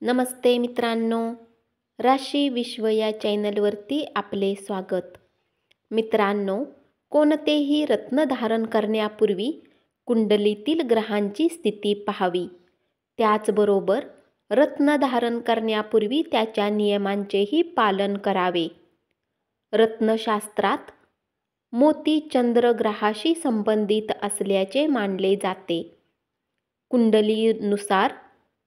नमस्ते मित्रांनो, राशी विश्व या चॅनलवरती आपले स्वागत. मित्रांनो, कोणतेही रत्न धारण करण्यापूर्वी कुंडलीतील ग्रहांची स्थिती पाहावी. त्याचबरोबर रत्न धारण करण्यापूर्वी त्याच्या नियमांचेही पालन करावे. रत्नशास्त्रात मोती चंद्र ग्रहाशी संबंधित असल्याचे मानले जाते. कुंडलीनुसार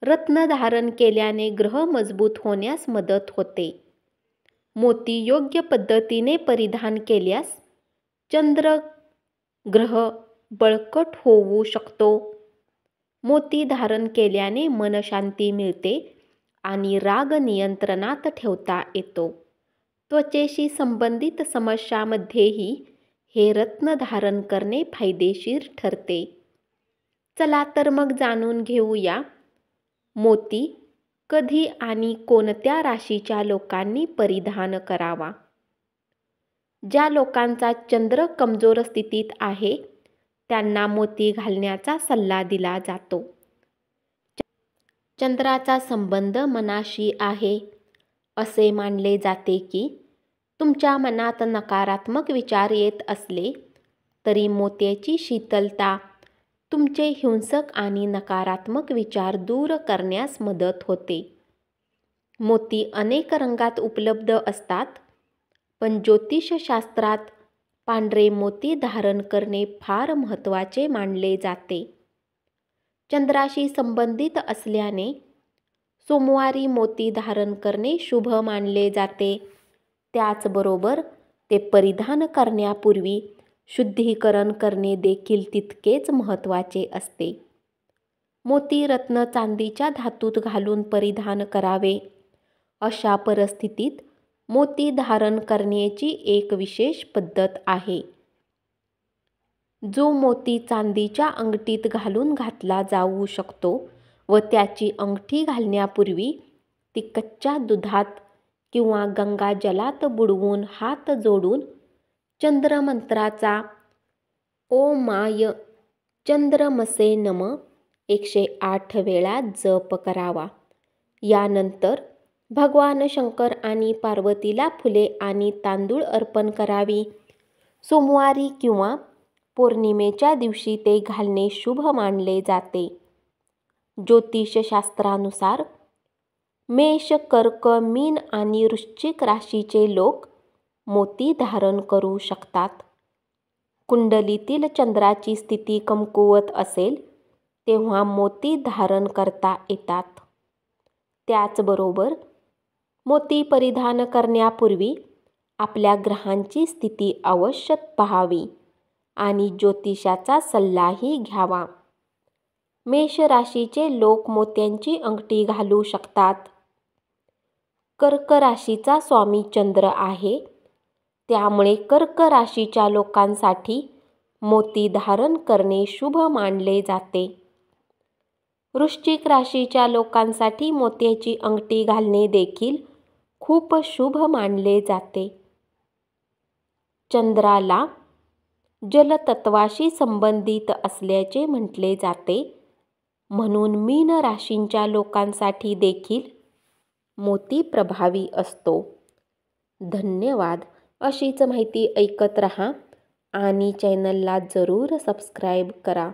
रत्न धारण केल्याने ग्रह मजबूत होण्यास मदत होते. मोती योग्य पद्धतीने परिधान केल्यास चंद्र ग्रह बळकट होऊ शकतो. मोती धारण केल्याने मनशांती मिळते आणि राग नियंत्रणात ठेवता येतो. त्वचेशी संबंधित समस्यांमध्येही हे रत्न धारण करणे फायदेशीर ठरते. चला तर मग जाणून घेऊया, मोती कधी आणि कोणत्या राशीच्या लोकांनी परिधान करावा. ज्या लोकांचा चंद्र कमजोर स्थितीत आहे त्यांना मोती घालण्याचा सल्ला दिला जातो. चंद्राचा संबंध मनाशी आहे. असे मानले जाते की तुमच्या मनात नकारात्मक विचार येत असले तरी मोत्याची शीतलता तुमचे हिंसक आणि नकारात्मक विचार दूर करण्यास मदत होते. मोती अनेक रंगात उपलब्ध असतात, पण ज्योतिषशास्त्रात पांढरे मोती धारण करणे फार महत्त्वाचे मानले जाते. चंद्राशी संबंधित असल्याने सोमवारी मोती धारण करणे शुभ मानले जाते. त्याचबरोबर ते परिधान करण्यापूर्वी शुद्धीकरण करणे देखील तितकेच महत्त्वाचे असते. मोती रत्न चांदीच्या धातूत घालून परिधान करावे. अशा परिस्थितीत मोती धारण करण्याची एक विशेष पद्धत आहे. जो मोती चांदीच्या अंगठीत घालून घातला जाऊ शकतो व त्याची अंगठी घालण्यापूर्वी ती कच्च्या दुधात किंवा गंगाजलात बुडवून हात जोडून चंद्रमंत्राचा ओमाय चंद्रमसे नम 108 वेळा जप करावा. यानंतर भगवान शंकर आणि पार्वतीला फुले आणि तांदूळ अर्पण करावी. सोमवारी किंवा पौर्णिमेच्या दिवशी ते घालणे शुभ मानले जाते. ज्योतिषशास्त्रानुसार मेष, कर्क, मीन आणि वृश्चिक राशीचे लोक मोती धारण करू शकतात. कुंडलीतील चंद्राची स्थिती कमकुवत असेल तेव्हा मोती धारण करता येतात. त्याचबरोबर मोती परिधान करण्यापूर्वी आपल्या ग्रहांची स्थिती अवश्य पाहावी आणि ज्योतिषाचा सल्लाही घ्यावा. मेष राशीचे लोक मोत्यांची अंगठी घालू शकतात. कर्क राशीचा स्वामी चंद्र आहे, त्यामुळे कर्क राशीच्या लोकांसाठी मोती धारण करणे शुभ मानले जाते. वृश्चिक राशीच्या लोकांसाठी मोत्याची अंगठी घालणे देखील खूप शुभ मानले जाते. चंद्राला जलतत्वाशी संबंधित असल्याचे म्हटले जाते, म्हणून मीन राशीच्या लोकांसाठी देखील मोती प्रभावी असतो. धन्यवाद. अशीच माहिती ऐकत रहा आणि चॅनलला जरूर सबस्क्राईब करा.